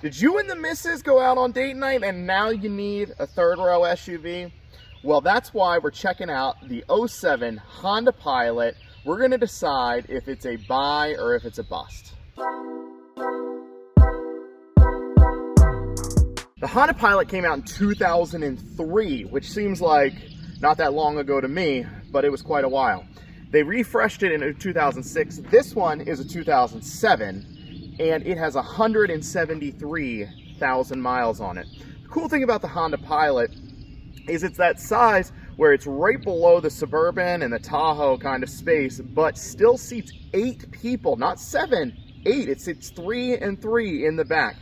Did you and the missus go out on date night and now you need a third row SUV? Well, that's why we're checking out the '07 Honda Pilot. We're going to decide if it's a buy or if it's a bust. The Honda Pilot came out in 2003, which seems like not that long ago to me, but it was quite a while. They refreshed it in 2006. This one is a 2007. And it has 173,000 miles on it. The cool thing about the Honda Pilot is it's that size where it's right below the Suburban and the Tahoe kind of space, but still seats 8 people, not 7, 8. It sits 3 and 3 in the back,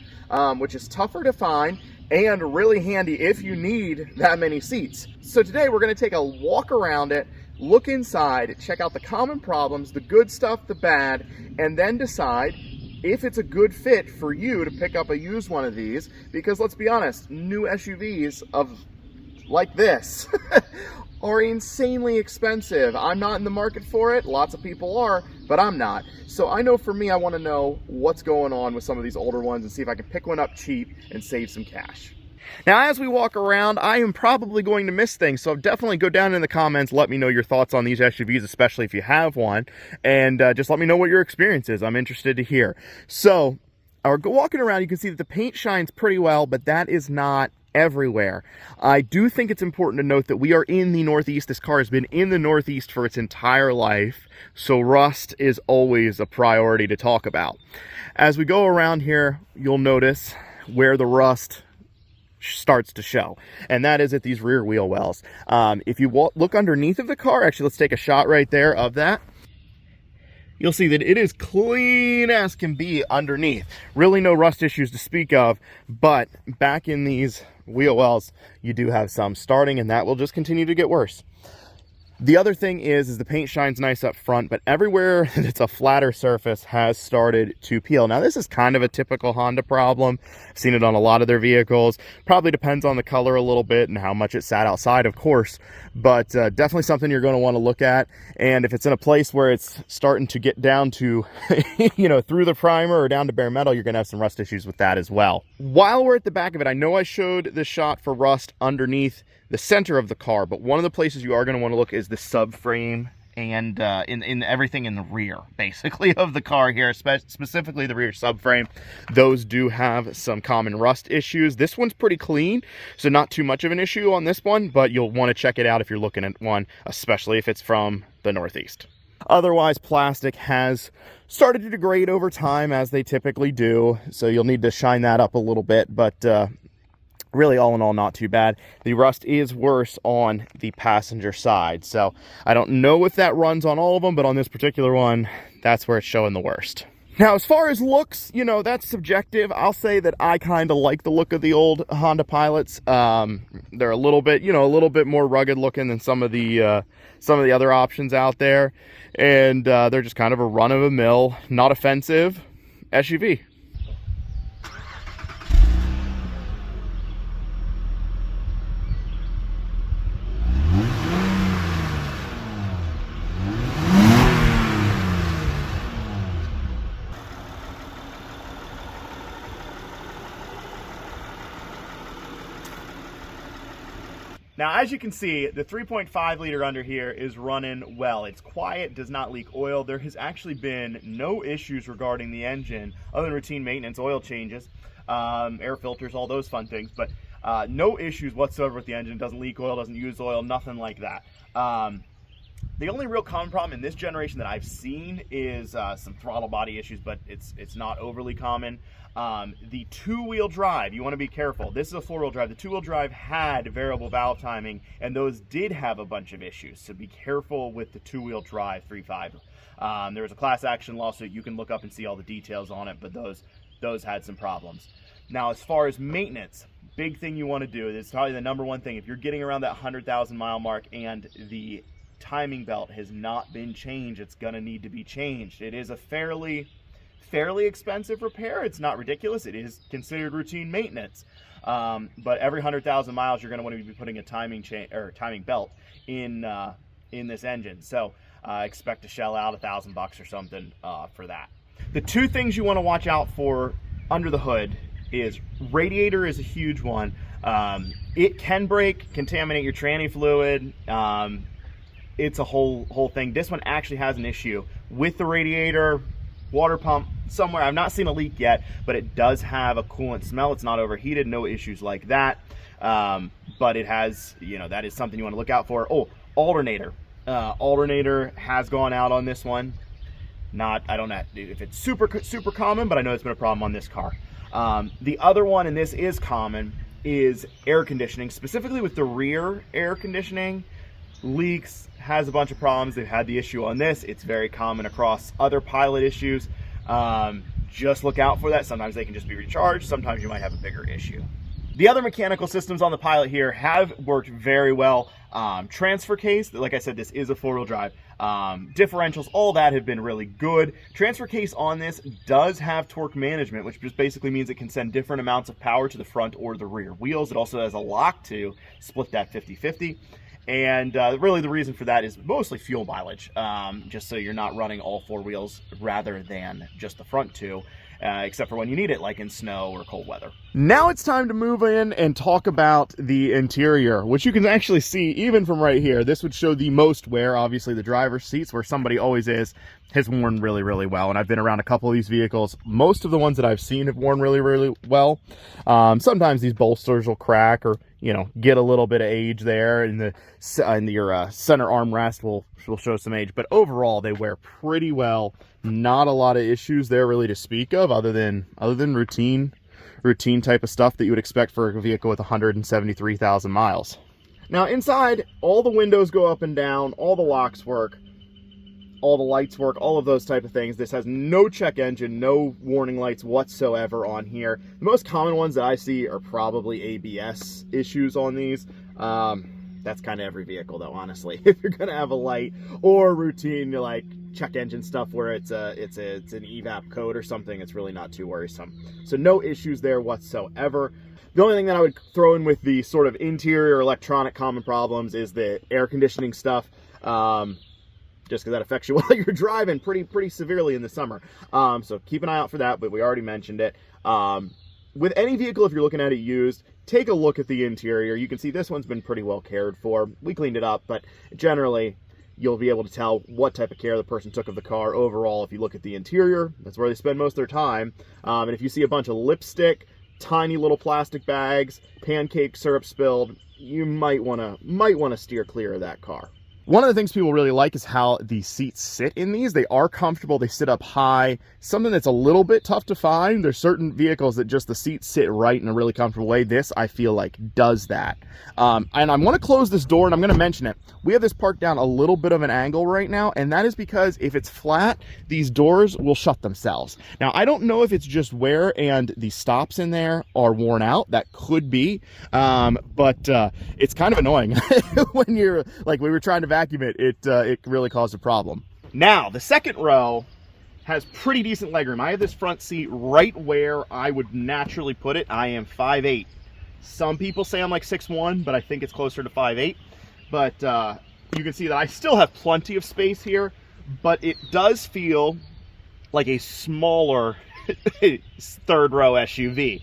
which is tougher to find and really handy if you need that many seats. So today we're going to take a walk around it, look inside, check out the common problems, the good stuff, the bad, and then decide if it's a good fit for you to pick up a used one of these, because let's be honest, new SUVs like this are insanely expensive. I'm not in the market for it. Lots of people are, but I'm not. So I know for me, I want to know what's going on with some of these older ones and see if I can pick one up cheap and save some cash. Now, as we walk around, I am probably going to miss things, so definitely go down in the comments, let me know your thoughts on these SUVs, especially if you have one, and just let me know what your experience is. I'm interested to hear. So, walking around, you can see that the paint shines pretty well, but that is not everywhere. I do think it's important to note that we are in the Northeast. This car has been in the Northeast for its entire life, so rust is always a priority to talk about. As we go around here, you'll notice where the rust starts to show, and that is at these rear wheel wells. If you look underneath of the car, actually let's take a shot right there of that, you'll see that it is clean as can be underneath. Really no rust issues to speak of, but back in these wheel wells you do have some starting, and that will just continue to get worse. The other thing is the paint shines nice up front, but everywhere that's a flatter surface has started to peel. Now, this is kind of a typical Honda problem. I've seen it on a lot of their vehicles. Probably depends on the color a little bit and how much it sat outside, of course, but definitely something you're going to want to look at. And if it's in a place where it's starting to get down to, you know, through the primer or down to bare metal, you're going to have some rust issues with that as well. While we're at the back of it, I know I showed the shot for rust underneath the center of the car, but one of the places you are going to want to look is the subframe and in everything in the rear, basically, of the car here, specifically the rear subframe. Those do have some common rust issues. This one's pretty clean, so not too much of an issue on this one, but you'll want to check it out if you're looking at one, especially if it's from the Northeast. Otherwise, plastic has started to degrade over time, as they typically do, so you'll need to shine that up a little bit, but really, all in all, not too bad. The rust is worse on the passenger side, so I don't know if that runs on all of them, but on this particular one, that's where it's showing the worst. Now, as far as looks, you know, that's subjective. I'll say that I kind of like the look of the old Honda Pilots. They're a little bit, you know, a little bit more rugged looking than some of the other options out there, and they're just kind of a run-of-the-mill, not offensive SUV. Now, as you can see, the 3.5 liter under here is running well. It's quiet, does not leak oil. There has actually been no issues regarding the engine other than routine maintenance, oil changes, air filters, all those fun things, but no issues whatsoever with the engine. It doesn't leak oil, doesn't use oil, nothing like that. The only real common problem in this generation that I've seen is some throttle body issues, but it's not overly common. The two-wheel drive, you want to be careful. This is a four-wheel drive. The two-wheel drive had variable valve timing, and those did have a bunch of issues, so be careful with the two-wheel drive 3.5. There was a class action lawsuit. You can look up and see all the details on it, but those had some problems. Now, as far as maintenance, big thing you want to do, it's probably the number one thing. If you're getting around that 100,000 mile mark and the timing belt has not been changed, it's going to need to be changed. It is a fairly expensive repair. It's not ridiculous. It is considered routine maintenance. But every 100,000 miles, you're going to want to be putting a timing belt in this engine. So expect to shell out $1,000 or something for that. The two things you want to watch out for under the hood is radiator is a huge one. It can break, contaminate your tranny fluid. It's a whole thing. This one actually has an issue with the radiator, water pump somewhere. I've not seen a leak yet, but it does have a coolant smell. It's not overheated, no issues like that. But it has, you know, that is something you want to look out for. Oh, alternator. Alternator has gone out on this one. I don't know if it's super common, but I know it's been a problem on this car. The other one, and this is common, is air conditioning, specifically with the rear air conditioning. Leaks, has a bunch of problems. They've had the issue on this. It's very common across other Pilot issues. Just look out for that. Sometimes they can just be recharged. Sometimes you might have a bigger issue. The other mechanical systems on the Pilot here have worked very well. Transfer case, like I said, this is a four-wheel drive. Differentials, all that have been really good. Transfer case on this does have torque management, which just basically means it can send different amounts of power to the front or the rear wheels. It also has a lock to split that 50-50. And really the reason for that is mostly fuel mileage, just so you're not running all four wheels rather than just the front two, except for when you need it, like in snow or cold weather. Now it's time to move in and talk about the interior, which you can actually see even from right here. This would show the most wear. Obviously the driver's seats, where somebody always is, has worn really, really well. And I've been around a couple of these vehicles. Most of the ones that I've seen have worn really, really well. Sometimes these bolsters will crack, or you know, get a little bit of age there, and your center armrest will show some age. But overall, they wear pretty well. Not a lot of issues there really to speak of, other than routine type of stuff that you would expect for a vehicle with 173,000 miles. Now inside, all the windows go up and down, all the locks work, all the lights work, all of those type of things. This has no check engine, no warning lights whatsoever on here. The most common ones that I see are probably ABS issues on these. That's kind of every vehicle though, honestly. If you're gonna have a light or routine, like check engine stuff where it's an evap code or something, it's really not too worrisome. So no issues there whatsoever. The only thing that I would throw in with the sort of interior electronic common problems is the air conditioning stuff. Just because that affects you while you're driving pretty severely in the summer. So keep an eye out for that, but we already mentioned it. With any vehicle, if you're looking at it used, take a look at the interior. You can see this one's been pretty well cared for. We cleaned it up, but generally you'll be able to tell what type of care the person took of the car overall. If you look at the interior, that's where they spend most of their time. And if you see a bunch of lipstick, tiny little plastic bags, pancake syrup spilled, you might want to steer clear of that car. One of the things people really like is how the seats sit in these. They are comfortable, they sit up high. Something that's a little bit tough to find. There's certain vehicles that just the seats sit right in a really comfortable way. This, I feel like, does that. And I'm gonna close this door and I'm gonna mention it. We have this parked down a little bit of an angle right now, and that is because if it's flat, these doors will shut themselves. Now, I don't know if it's just wear and the stops in there are worn out. That could be, but it's kind of annoying when you're, like, we were trying to vacuum it, it really caused a problem. Now, the second row has pretty decent legroom. I have this front seat right where I would naturally put it. I am 5'8". Some people say I'm like 6'1", but I think it's closer to 5'8". But you can see that I still have plenty of space here, but it does feel like a smaller third row SUV.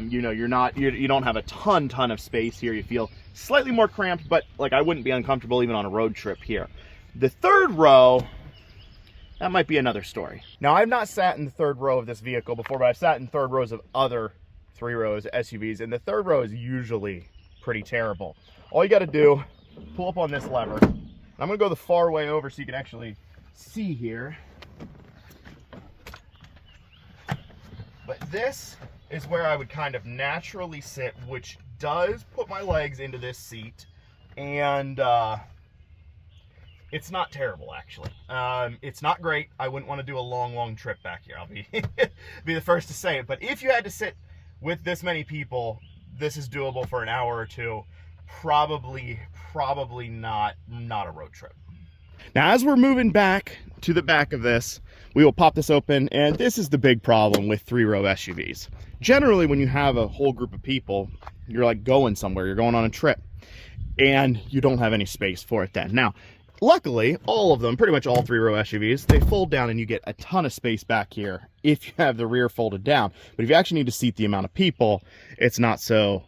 You know, you don't have a ton of space here. You feel slightly more cramped, but like I wouldn't be uncomfortable even on a road trip here. The third row, that might be another story. Now, I've not sat in the third row of this vehicle before, but I've sat in third rows of other three rows SUVs, and the third row is usually pretty terrible. All you got to do, pull up on this lever. I'm going to go the far way over so you can actually see here. But this is where I would kind of naturally sit, which does put my legs into this seat, and it's not terrible, actually. It's not great. I wouldn't want to do a long trip back here. I'll be be the first to say it. But if you had to sit with this many people, this is doable for an hour or two. Probably not a road trip. Now, as we're moving back to the back of this, we will pop this open, and this is the big problem with three-row SUVs. Generally, when you have a whole group of people, you're like going somewhere, you're going on a trip, and you don't have any space for it then. Now, Luckily, all of them, pretty much all 3-row SUVs, they fold down and you get a ton of space back here if you have the rear folded down. But if you actually need to seat the amount of people, it's not so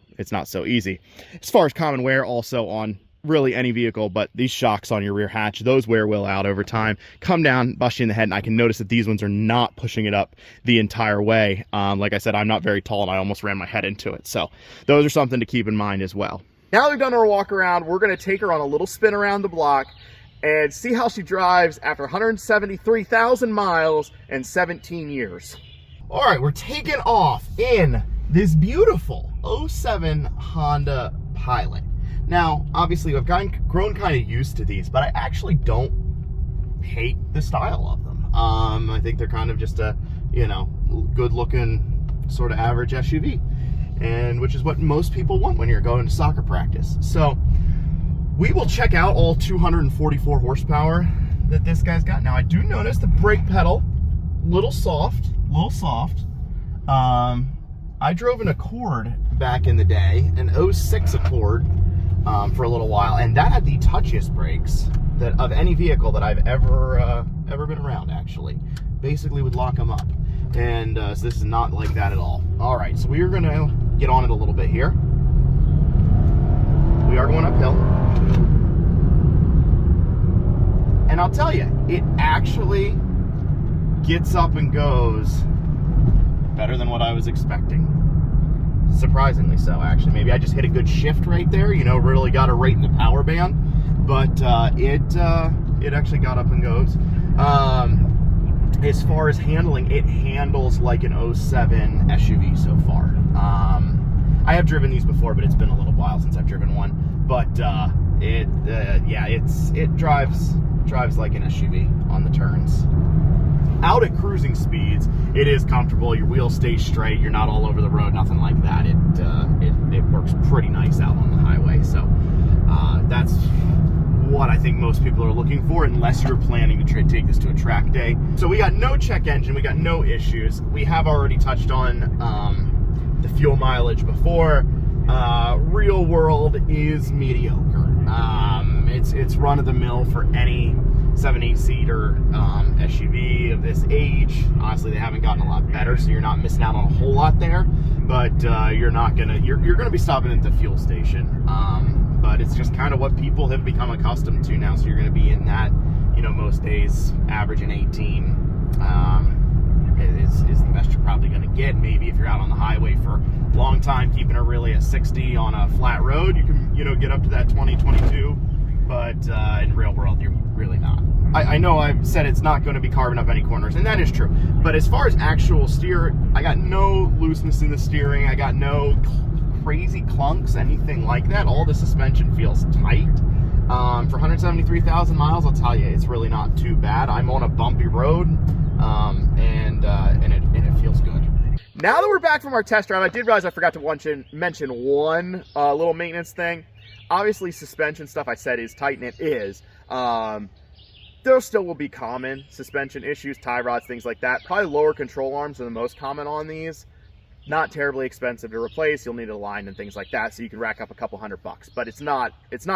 easy. As far as common wear, also on really any vehicle, but these shocks on your rear hatch, those wear will out over time, come down, bust you in the head, and I can notice that these ones are not pushing it up the entire way. Like I said, I'm not very tall and I almost ran my head into it. So those are something to keep in mind as well. Now that we've done our walk around, we're going to take her on a little spin around the block and see how she drives after 173,000 miles and 17 years. All right, we're taking off in this beautiful 07 Honda Pilot. Now, obviously, I've grown kind of used to these, but I actually don't hate the style of them. I think they're kind of just a, good-looking sort of average SUV, and which is what most people want when you're going to soccer practice. So we will check out all 244 horsepower that this guy's got. Now, I do notice the brake pedal, little soft. I drove an Accord back in the day, an 06 Accord, for a little while, and that had the touchiest brakes of any vehicle that I've ever been around, actually. Basically would lock them up. And so this is not like that at all. All right, so we are going to get on it a little bit here. We are going uphill. And I'll tell you, it actually gets up and goes better than what I was expecting. Surprisingly so, actually. Maybe I just hit a good shift right there, really got her right in the power band. But it actually got up and goes. As far as handling, it handles like an 07 SUV so far. I have driven these before, but it's been a little while since I've driven one. But it drives like an SUV on the turns. Out at cruising speeds, it is comfortable. Your wheels stay straight. You're not all over the road, nothing like that. It works pretty nice out on the highway. So that's what I think most people are looking for, unless you're planning to take this to a track day. So we got no check engine. We got no issues. We have already touched on the fuel mileage before. Real world is mediocre. It's run-of-the-mill for any 7-8-seater SUV of this age. Honestly, they haven't gotten a lot better, so you're not missing out on a whole lot there. But you're gonna be stopping at the fuel station. But it's just kind of what people have become accustomed to now. So you're gonna be in that, most days averaging 18. Is the best you're probably gonna get. Maybe if you're out on the highway for a long time, keeping her really at 60 on a flat road, you can get up to that 20, 22. But in real world, you're really not. I know I've said it's not going to be carving up any corners, and that is true. But as far as actual steer, I got no looseness in the steering. I got no crazy clunks, anything like that. All the suspension feels tight. For 173,000 miles, I'll tell you, it's really not too bad. I'm on a bumpy road, and it feels good. Now that we're back from our test drive, I did realize I forgot to mention one little maintenance thing. Obviously, suspension stuff I said is tight, and it is. There still will be common suspension issues, tie rods, things like that. Probably lower control arms are the most common on these. Not terribly expensive to replace. You'll need a line and things like that, so you can rack up a couple $100. But it's not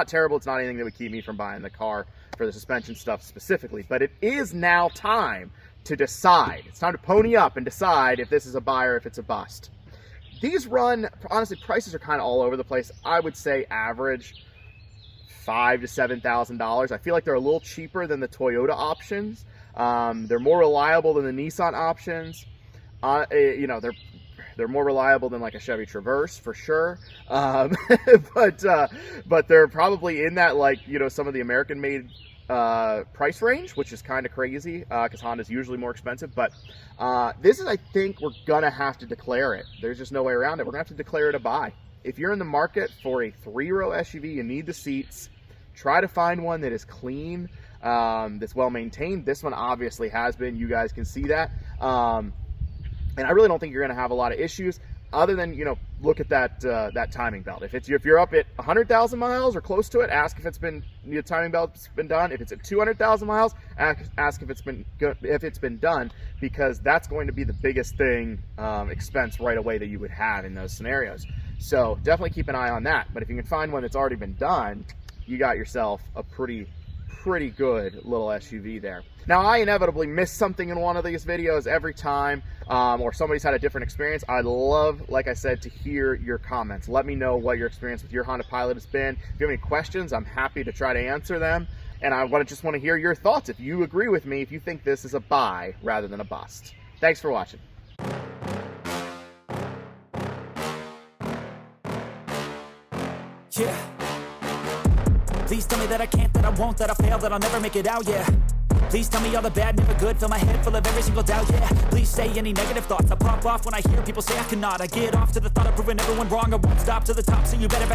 terrible. It's not anything that would keep me from buying the car for the suspension stuff specifically. But it is now time to decide. It's time to pony up and decide if this is a buy or if it's a bust. These run, honestly, prices are kind of all over the place. I would say average $5,000 to $7,000. I feel like they're a little cheaper than the Toyota options. They're more reliable than the Nissan options. They're more reliable than like a Chevy Traverse for sure. But they're probably in that, like, some of the American-made price range, which is kind of crazy because Honda's usually more expensive. But this is, I think, we're gonna have to declare it. There's just no way around it. We're gonna have to declare it a buy. If you're in the market for a 3-row SUV, you need the seats. Try to find one that is clean, that's well maintained. This one obviously has been. You guys can see that. And I really don't think you're going to have a lot of issues, other than, look at that timing belt. If you're up at 100,000 miles or close to it, ask if the timing belt's been done. If it's at 200,000 miles, ask if it's been done, because that's going to be the biggest thing, expense right away that you would have in those scenarios. So definitely keep an eye on that. But if you can find one that's already been done, you got yourself a pretty pretty good little SUV there. Now, I inevitably miss something in one of these videos every time, or somebody's had a different experience. I'd love, like I said, to hear your comments. Let me know what your experience with your Honda Pilot has been. If you have any questions, I'm happy to try to answer them. And I just want to hear your thoughts. If you agree with me, if you think this is a buy rather than a bust. Thanks for watching. Yeah. Please tell me that I can't, that I won't, that I fail, that I'll never make it out, yeah. Please tell me all the bad, never good, fill my head full of every single doubt, yeah. Please say any negative thoughts, I pop off when I hear people say I cannot. I get off to the thought of proving everyone wrong, I won't stop to the top, so you better back